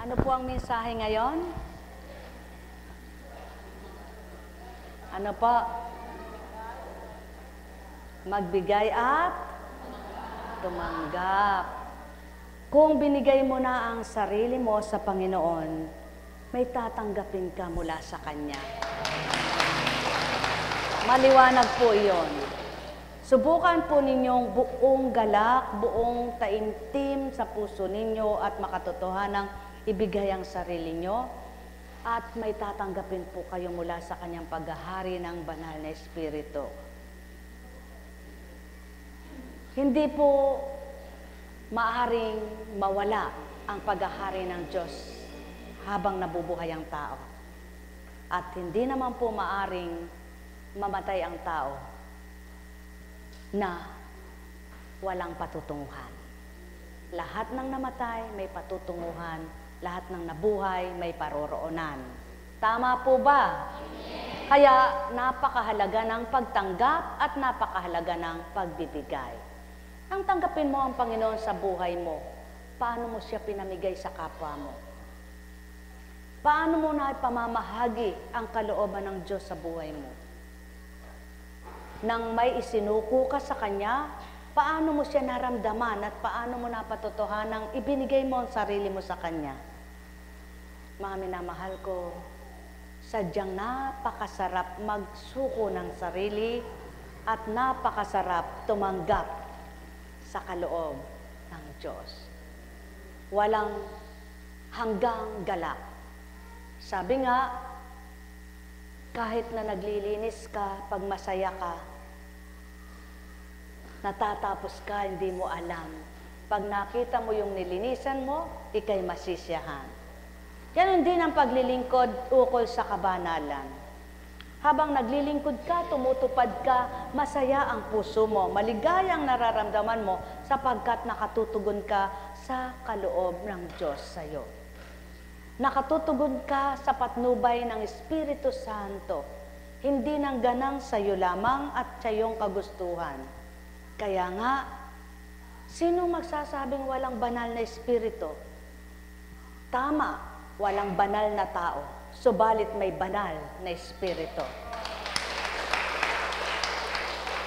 Ano po ang mensahe ngayon? Ano po? Magbigay at tumanggap. Kung binigay mo na ang sarili mo sa Panginoon, may tatanggapin ka mula sa Kanya. Maliwanag po iyon. Subukan po ninyong buong galak, buong taimtim sa puso ninyo at makatotohanang ibigay ang sarili nyo at may tatanggapin po kayo mula sa Kanyang paghahari ng banal na Espiritu. Hindi po maaaring mawala ang paghahari ng Diyos habang nabubuhay ang tao. At hindi naman po maaaring mamatay ang tao na walang patutunguhan. Lahat ng namatay may patutunguhan, lahat ng nabuhay may paroroonan. Tama po ba? Kaya napakahalaga ng pagtanggap at napakahalaga ng pagbibigay. Nang tanggapin mo ang Panginoon sa buhay mo, paano mo siya pinamigay sa kapwa mo? Paano mo na ipamamahagi ang kalooban ng Diyos sa buhay mo? Nang may isinuko ka sa Kanya, paano mo siya naramdaman at paano mo napatotohanang ibinigay mo ang sarili mo sa Kanya? Mga minamahal ko, sadyang napakasarap magsuko ng sarili at napakasarap tumanggap sa kaloob ng Diyos. Walang hanggang galak. Sabi nga, kahit na naglilinis ka, pag masaya ka, natatapos ka, hindi mo alam. Pag nakita mo yung nilinisan mo, ikay masisiyahan. Ganon din ang paglilingkod ukol sa kabanalan. Habang naglilingkod ka, tumutupad ka, masaya ang puso mo, maligaya ang nararamdaman mo sapagkat nakatutugon ka sa kaloob ng Diyos sa iyo. Nakatutugon ka sa patnubay ng Espiritu Santo, hindi ng ganang sa iyo lamang at sa iyong kagustuhan. Kaya nga, sino magsasabing walang banal na Espiritu? Tama, walang banal na tao. Subalit may banal na Espiritu.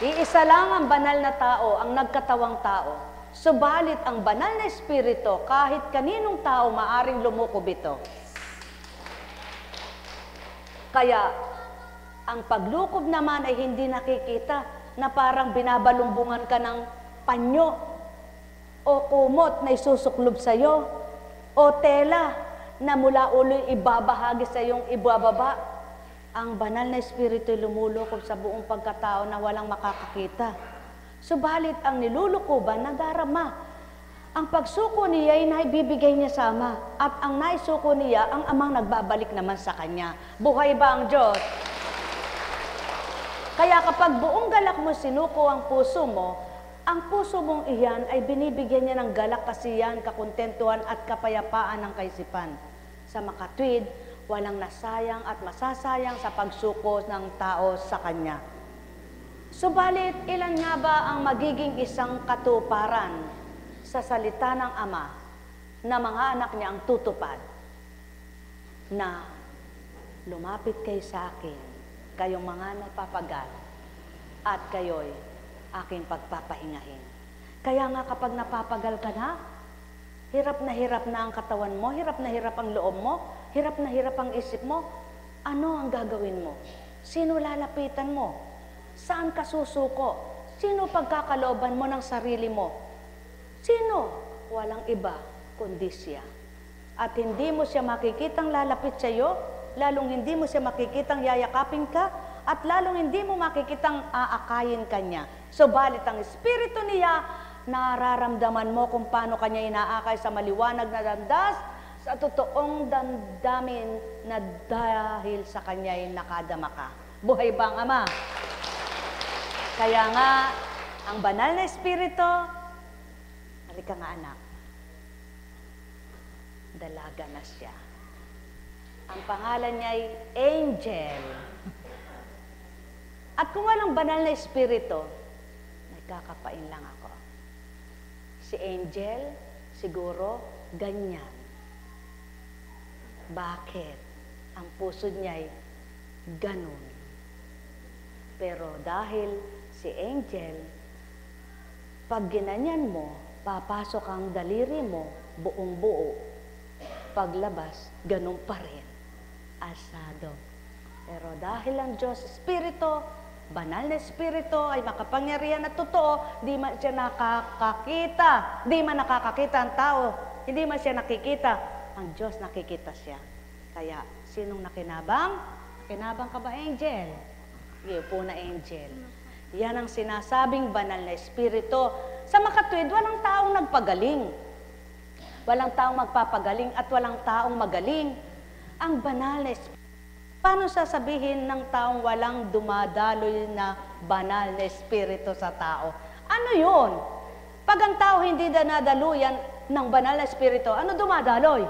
Iisa lang ang banal na tao, ang nagkatawang tao. Subalit ang banal na Espiritu, kahit kaninong tao maaring lumukob ito. Kaya, ang paglukob naman ay hindi nakikita na parang binabalumbungan ka ng panyo o kumot na isusuklob sa'yo o tela na mula ulo ibabahagi sa iyong ibababa. Ang banal na Espiritu lumulukob sa buong pagkatao na walang makakakita. Subalit ang nilulukoban nadarama. Ang pagsuko niya ay naibibigay niya sa Ama. At ang naisuko niya, ang Amang nagbabalik naman sa Kanya. Buhay ba ang Diyos? Kaya kapag buong galak mo sinuko ang puso mo, ang puso mong iyan ay binibigyan niya ng galak, kasiyahan, kakontentuhan at kapayapaan ng kaisipan. Sa makatwid, walang nasayang at masasayang sa pagsuko ng tao sa Kanya. Subalit, ilan nga ba ang magiging isang katuparan sa salita ng Ama na mga anak niya ang tutupad? Na lumapit kayo sa akin, kayong mga napapagal, at kayo'y aking pagpapahingahin. Kaya nga kapag napapagal ka na hirap na ang katawan mo, hirap ang loob mo, hirap ang isip mo, ano ang gagawin mo? Sino lalapitan mo? Saan ka susuko? Sino pagkakalooban mo ng sarili mo? Sino? Walang iba kundi siya. At hindi mo siya makikitang lalapit sa iyo, lalong hindi mo siya makikitang yayakapin ka, at lalong hindi mo makikitang aakayin kanya. Subalit ang Espiritu niya, nararamdaman mo kung paano kanya inaakay sa maliwanag na landas, sa totoong damdamin na dahil sa kanya'y nakadama ka. Buhay ba ang Ama? Kaya nga, ang banal na Espiritu, halika nga anak, dalaga na siya. Ang pangalan niya ay Angel. At kung walang banal na Espiritu, nagkakapain lang ako. Si Angel, siguro, ganyan. Bakit? Ang puso niya'y ganun. Pero dahil si Angel, pag ginanyan mo, papasok ang daliri mo, buong buo. Paglabas, ganun pa rin. Asado. Pero dahil ang Diyos Espiritu, banal na Espiritu ay makapangyarihan at totoo, di man siya nakakakita. Di man nakakakita ang tao. Hindi man siya nakikita. Ang Diyos nakikita siya. Kaya, sinong nakinabang? Nakinabang ka ba, Angel? Iupo na, Angel. Yan ang sinasabing banal na Espiritu. Sa makatwid, walang taong nagpagaling. Walang taong magpapagaling at walang taong magaling. Ang banal na Espiritu. Paano sasabihin ng taong walang dumadaloy na banal na Espiritu sa tao? Ano yun? Pag ang tao hindi dinadaluyan ng banal na Espiritu, ano dumadaloy?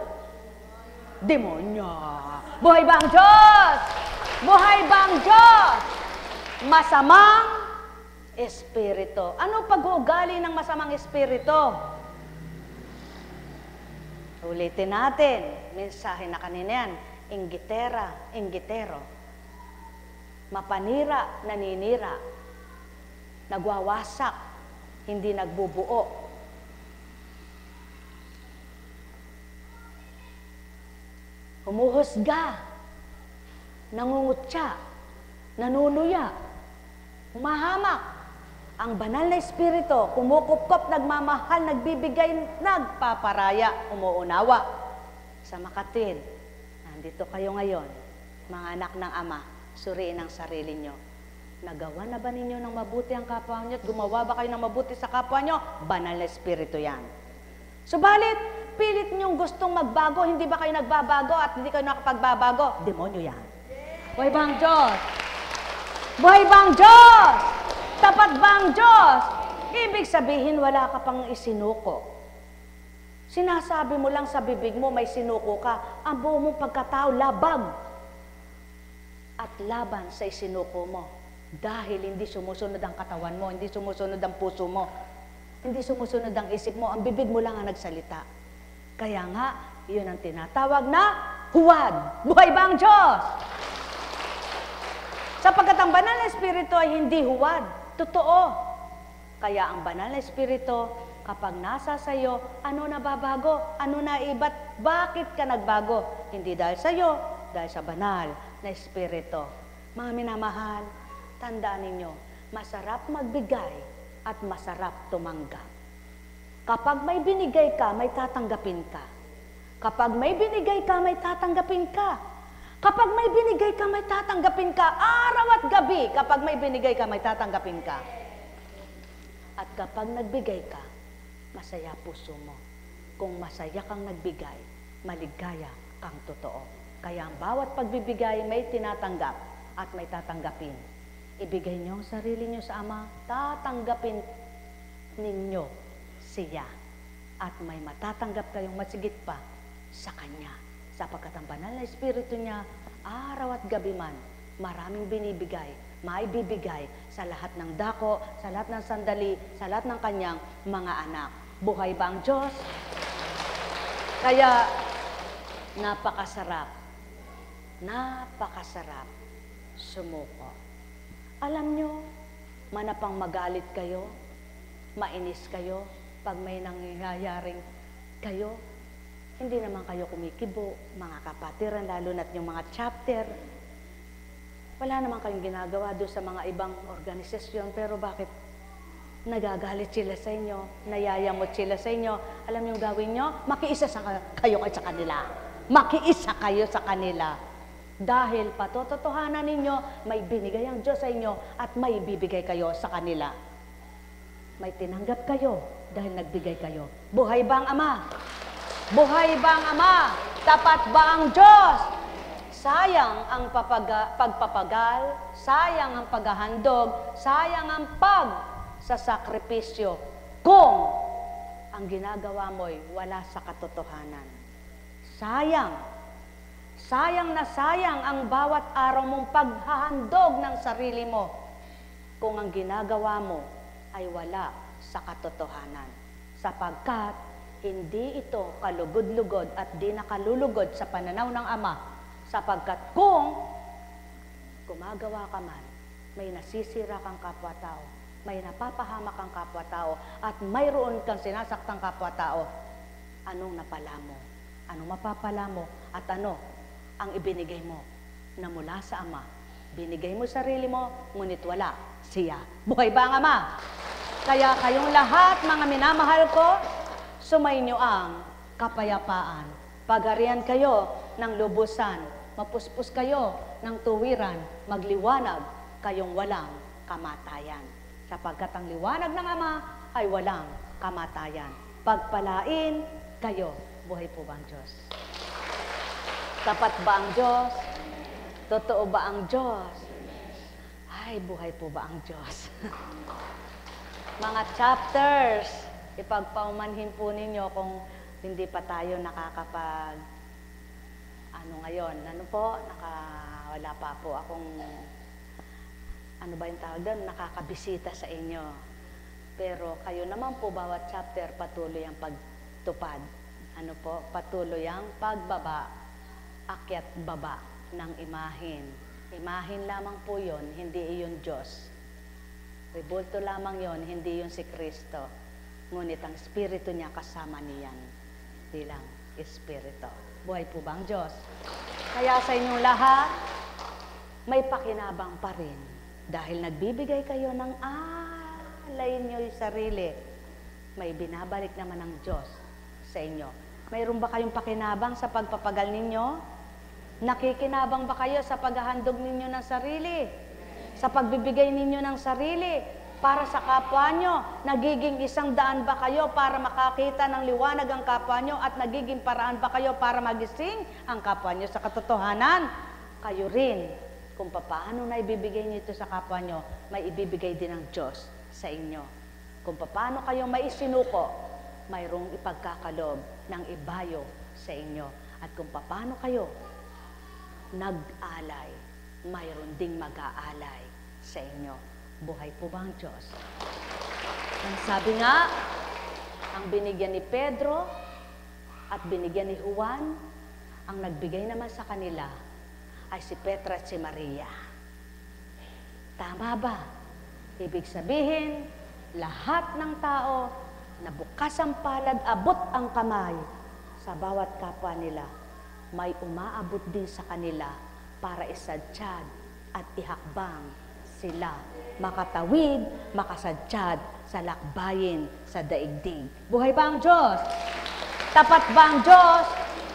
Demonyo. Buhay ba ang Diyos? Buhay ba ang Diyos? Masamang Espiritu. Ano pag-uugali ng masamang Espiritu? Ulitin natin. Mensahe na kanina yan. Inggitera, inggitero. Mapanira, naninira. Nagwawasak, hindi nagbubuo. Humuhusga, nangungutya, nanuluya, humahamak. Ang banal na Espiritu, kumukupkop, nagmamahal, nagbibigay, nagpaparaya, umuunawa. Sa makatwid, nandito kayo ngayon, mga anak ng Ama, suriin ang sarili nyo. Nagawa na ba ninyo ng mabuti ang kapwa nyo? At gumawa ba kayo ng mabuti sa kapwa nyo? Banal na Espiritu yan. Subalit, pilit nyong gustong magbago, hindi ba kayo nagbabago at hindi kayo nakapagbabago? Demonyo yan. Buhay ba ang Diyos? Buhay ba ang Diyos? Tapat ba ang Diyos? Ibig sabihin, wala ka pang isinuko. Sinasabi mo lang sa bibig mo, may sinuko ka. Ang buo mong pagkatao, labag. At laban sa isinuko mo. Dahil hindi sumusunod ang katawan mo, hindi sumusunod ang puso mo, hindi sumusunod ang isip mo, ang bibig mo lang ang nagsalita. Kaya nga, yun ang tinatawag na huwad. Buhay ba ang Diyos? Sapagkat ang banal na Espiritu ay hindi huwad. Totoo. Kaya ang banal na Espiritu, kapag nasa sayo, ano nababago? Ano naibat? Bakit ka nagbago? Hindi dahil sayo, dahil sa banal na Espiritu. Mga minamahal, tandaan ninyo, masarap magbigay at masarap tumanggap. Kapag may binigay ka, may tatanggapin ka. Kapag may binigay ka, may tatanggapin ka. Kapag may binigay ka, may tatanggapin ka. Araw at gabi, kapag may binigay ka, may tatanggapin ka. At kapag nagbigay ka, masaya puso mo. Kung masaya kang nagbigay, maligaya kang totoo. Kaya ang bawat pagbibigay, may tinatanggap at may tatanggapin. Ibigay niyo ang sarili niyo sa Ama, tatanggapin ninyo siya. At may matatanggap kayong masigit pa sa Kanya. Sapagkat ang banal na Espiritu niya, araw at gabi man, maraming binibigay, maibibigay sa lahat ng dako, sa lahat ng sandali, sa lahat ng Kanyang mga anak. Buhay ba ang Diyos? Kaya, napakasarap sumuko. Alam nyo, manapang magalit kayo, mainis kayo, pag may nangyayaring kayo, hindi naman kayo kumikibo, mga kapatiran, lalo na't yung mga chapter. Wala naman kayong ginagawa doon sa mga ibang organisasyon, pero bakit nagagalit sila sa inyo, nayayamot sila sa inyo? Alam niyo yung gawin nyo? Makiisa kayo sa kanila. Makiisa kayo sa kanila. Dahil patototohanan ninyo, may binigay ang Diyos sa inyo at may bibigay kayo sa kanila. May tinanggap kayo dahil nagbigay kayo. Buhay ba ang Ama? Buhay ba ang Ama? Tapat ba ang Diyos? Sayang ang pagpapagal, sayang ang paghahandog, sayang ang pagsasakripisyo kung ang ginagawa mo'y wala sa katotohanan. Sayang. Sayang na sayang ang bawat araw mong paghahandog ng sarili mo kung ang ginagawa mo ay wala sa katotohanan. Sapagkat hindi ito kalugod-lugod at di nakalulugod sa pananaw ng Ama, sapagkat kung gumagawa ka man, may nasisira kang kapwa-tao, may napapahamak kang kapwa-tao, at mayroon kang sinasaktang kapwa-tao, anong napala mo? Anong mapapala mo? At ano ang ibinigay mo na mula sa Ama? Binigay mo sarili mo, ngunit wala siya. Buhay ba ang Ama? Kaya kayong lahat, mga minamahal ko, sumainyo ang kapayapaan. Pagharian kayo ng lubusan, mapuspos kayo ng tuwiran, magliwanag kayong walang kamatayan. Sapagkat ang liwanag ng Ama ay walang kamatayan. Pagpalain kayo. Buhay po ba ang Diyos? Tapat ba ang Diyos? Totoo ba ang Diyos? Ay, buhay po ba ang Diyos? Mga chapters, ipagpaumanhin po ninyo kung hindi pa tayo nakakapag, ngayon, wala pa po akong, ba yung tawag doon, nakakabisita sa inyo. Pero kayo naman po, bawat chapter, patuloy ang pagtupad. Patuloy ang pagbaba, akyat baba ng imahin. Imahin lamang po yon, hindi iyon Diyos. Rebulto lamang yon, hindi yon si Kristo. Ngunit ang Espiritu niya kasama niyan bilang Espiritu. Buhay po ba ang Diyos? Kaya sa inyong lahat, may pakinabang pa rin. Dahil nagbibigay kayo ng alay niyo yung sarili, may binabalik naman ng Diyos sa inyo. Mayroon ba kayong pakinabang sa pagpapagal ninyo? Nakikinabang ba kayo sa paghahandog ninyo ng sarili? Sa pagbibigay ninyo ng sarili para sa kapwa nyo? Nagiging 100 ba kayo para makakita ng liwanag ang kapwa nyo? At nagiging paraan ba kayo para magising ang kapwa nyo sa katotohanan? Kayo rin, kung paano na ibibigay nyo ito sa kapwa nyo, may ibibigay din ng Diyos sa inyo. Kung paano kayo may isinuko, mayroong ipagkakalob ng ibayo sa inyo. At kung paano kayo nag-alay, mayroon ding mag-aalay sa inyo. Buhay po ba ang Diyos? Ang sabi nga, ang binigyan ni Pedro at binigyan ni Juan, ang nagbigay naman sa kanila ay si Petra at si Maria. Tama ba? Ibig sabihin, lahat ng tao na bukas ang palad, abot ang kamay sa bawat kapwa nila, may umaabot din sa kanila para isadyad at ihakbang sila makatawid, makasadyad sa lakbayin sa daigdig. Buhay ba ang Diyos? Tapat ba ang Diyos?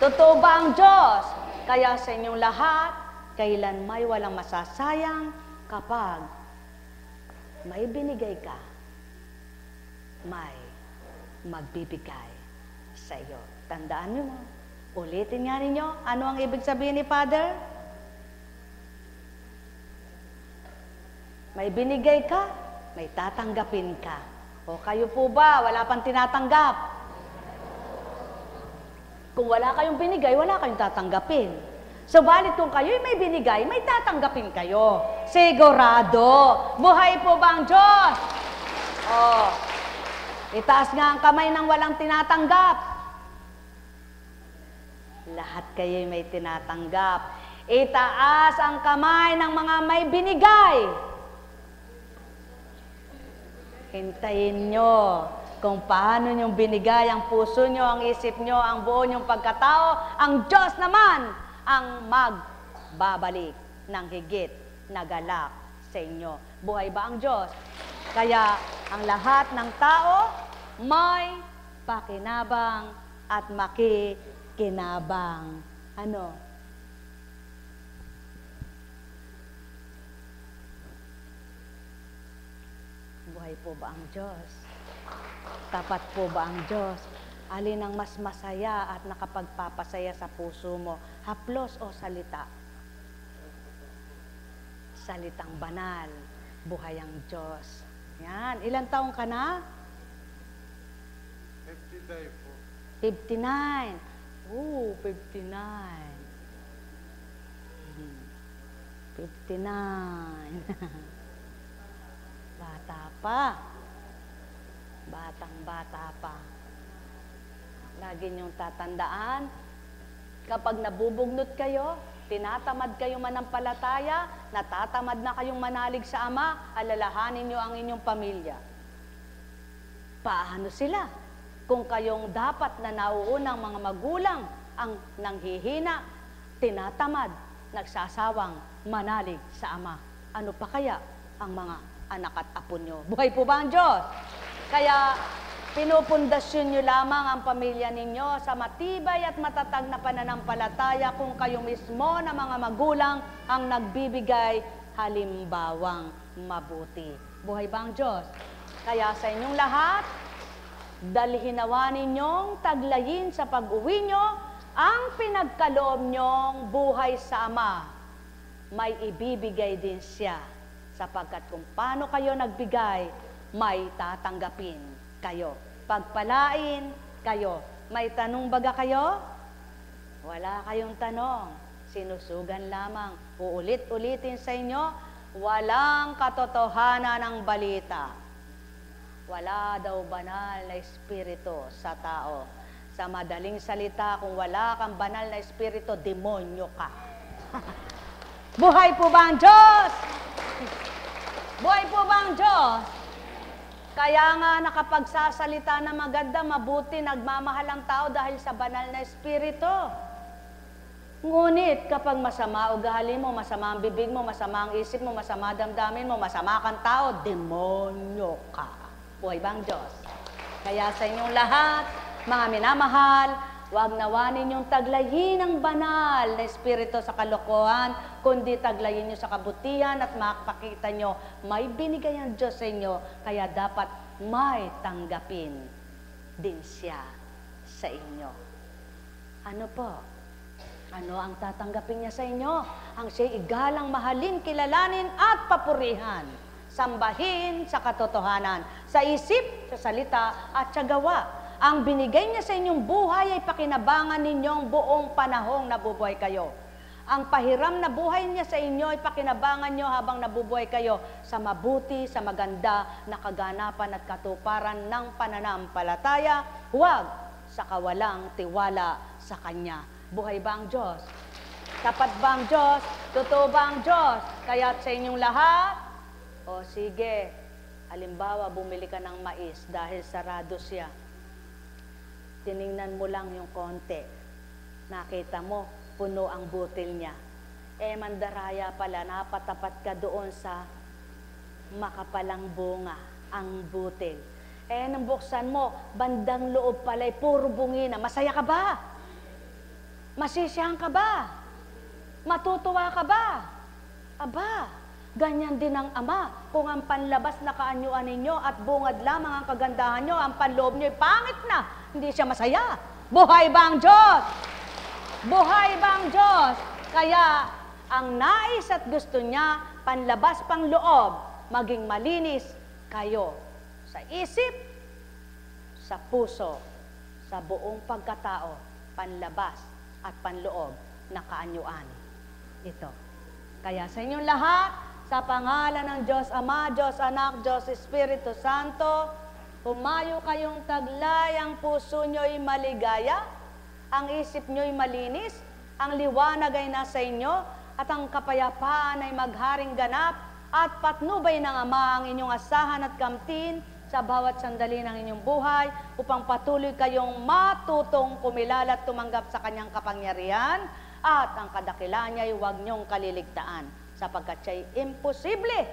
Totoo ba ang Diyos? Kaya sa inyong lahat, kailan may walang masasayang kapag may binigay ka, may magbibigay sa iyo. Tandaan niyo mo. Ulitin nga ninyo, ano ang ibig sabihin ni Father? May binigay ka, may tatanggapin ka. O kayo po ba, wala pang tinatanggap? Kung wala kayong binigay, wala kayong tatanggapin. Subalit kung kayo'y may binigay, may tatanggapin kayo. Sigurado. Buhay po ba ang Diyos? Itaas nga ang kamay ng walang tinatanggap. Lahat kayo'y may tinatanggap. Itaas ang kamay ng mga may binigay. Hintayin nyo kung paano nyong binigay ang puso nyo, ang isip nyo, ang buo nyong pagkatao. Ang Diyos naman ang magbabalik ng higit na galak sa inyo. Buhay ba ang Diyos? Kaya ang lahat ng tao may pakinabang at makikinabang. Ano? Buhay po ba ang Diyos? Tapat po ba ang Diyos? Alin ang mas masaya at nakapagpapasaya sa puso mo? Haplos o salita? Salitang banal. Buhay ang Diyos. Yan. Ilang taong ka na? 59 po. 59. 59. 59. Bata pa. Batang-bata pa. lagi niyong tatandaan, kapag nabubugnot kayo, tinatamad kayong manampalataya, natatamad na kayong manalig sa Ama, alalahanin niyo ang inyong pamilya. Paano sila? Kung kayong dapat na nauunang mga magulang ang nanghihina, tinatamad, nagsasawang manalig sa Ama. Ano pa kaya ang mga anak at apo nyo? Buhay po ba ang Diyos? Kaya pinupundasyon nyo lamang ang pamilya ninyo sa matibay at matatag na pananampalataya kung kayo mismo na mga magulang ang nagbibigay halimbawang mabuti. Buhay ba ang Diyos? Kaya sa inyong lahat, dalhin nawa ninyong taglayin sa pag-uwi nyo ang pinagkaloob nyong buhay sa Ama. May ibibigay din siya, sapagkat kung paano kayo nagbigay, may tatanggapin kayo. Pagpalain kayo. May tanong baga kayo? Wala kayong tanong. Sinusugan lamang. Uulit-ulitin sa inyo, walang katotohanan ng balita. Wala daw banal na espiritu sa tao. Sa madaling salita, kung wala kang banal na espiritu, demonyo ka. Buhay po ba ang Diyos? Buhay po ba ang Diyos? Kaya nga nakapagsasalita na maganda, mabuti, nagmamahal ang tao dahil sa banal na espiritu. Ngunit kapag masama ugali mo, masama ang bibig mo, masama ang isip mo, masama damdamin mo, masama kang tao, demonyo ka. Buhay ba ang Diyos? Kaya sa inyong lahat, mga minamahal, huwag nawa ninyong taglayin ang banal na espiritu sa kalokohan, kundi taglayin nyo sa kabutihan at makapakita nyo, may binigay ang Diyos sa inyo, kaya dapat may tanggapin din siya sa inyo. Ano po? Ano ang tatanggapin niya sa inyo? Ang siya'y igalang, mahalin, kilalanin at papurihan. Sambahin sa katotohanan, sa isip, sa salita at sa gawa. Ang binigay niya sa inyong buhay ay pakinabangan ninyong buong panahong nabubuhay kayo. Ang pahiram na buhay niya sa inyo ay pakinabangan nyo habang nabubuhay kayo sa mabuti, sa maganda na kaganapan at katuparan ng pananampalataya, huwag sa kawalang tiwala sa Kanya. Buhay ba ang Diyos? Tapat ba ang Diyos? Totoo ba ang Diyos? Kaya sa inyong lahat, o sige, halimbawa bumili ka ng mais dahil sarado siya. Tiningnan mo lang yung konti. Nakita mo, puno ang butil niya. Mandaraya pala, napatapat ka doon sa makapalang bunga, ang butil. Nang buksan mo, bandang loob pala'y puro bungina. Masaya ka ba? Masisiyahan ka ba? Matutuwa ka ba? Aba, ganyan din ang Ama. Kung ang panlabas na kaanyuan ninyo at bungad lamang ang kagandahan nyo, ang panloob nyo'y pangit na, hindi siya masaya. Buhay ba ang Diyos? Buhay ba ang Diyos? Kaya, ang nais at gusto niya, panlabas pang loob, maging malinis kayo sa isip, sa puso, sa buong pagkatao, panlabas at panloob na kaanyuan. Ito. Kaya sa inyong lahat, sa pangalan ng Diyos Ama, Diyos Anak, Diyos Espiritu Santo, humayo kayong taglay, ang puso nyo'y maligaya, ang isip nyo'y malinis, ang liwanag ay nasa inyo, at ang kapayapaan ay magharing ganap, at patnubay ng Ama ang inyong asahan at kamtin sa bawat sandali ng inyong buhay, upang patuloy kayong matutong kumilala at tumanggap sa Kanyang kapangyarihan, at ang kadakilaan niya ay huwag niyong kaliligtaan, sapagkat siya'y imposible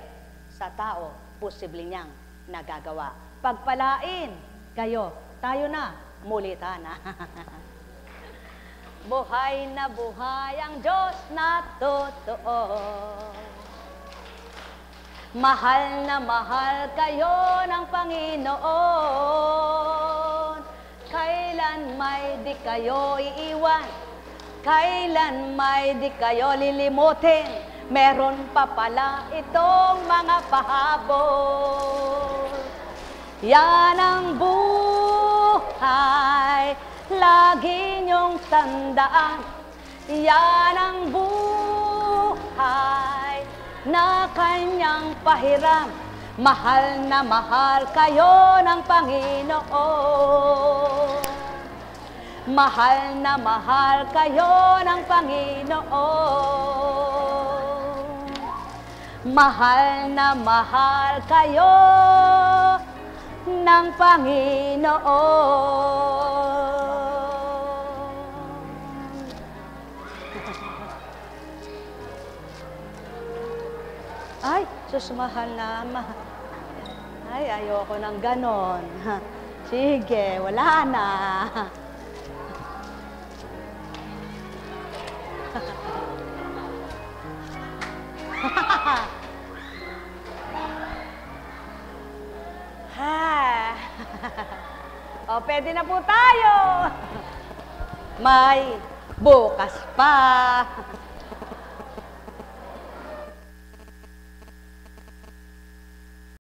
sa tao, posible niyang nagagawa. Pagpalain kayo, tayo na, mulitan na. Buhay na buhay ang Diyos na totoo. Mahal na mahal kayo ng Panginoon. Kailan may di kayo iiwan, kailan may di kayo lilimutin, meron pa pala itong mga pahabol. Yan ang buhay, lagi niyong tandaan. Yan ang buhay na Kanyang pahiram. Mahal na mahal kayo ng Panginoon. Mahal na mahal kayo ng Panginoon. Mahal na mahal kayo ng Panginoon. Ay, sus, mahal na mahal. Ay, ayoko ng ganon. Sige, wala na. O, pwede na po tayo. May bukas pa.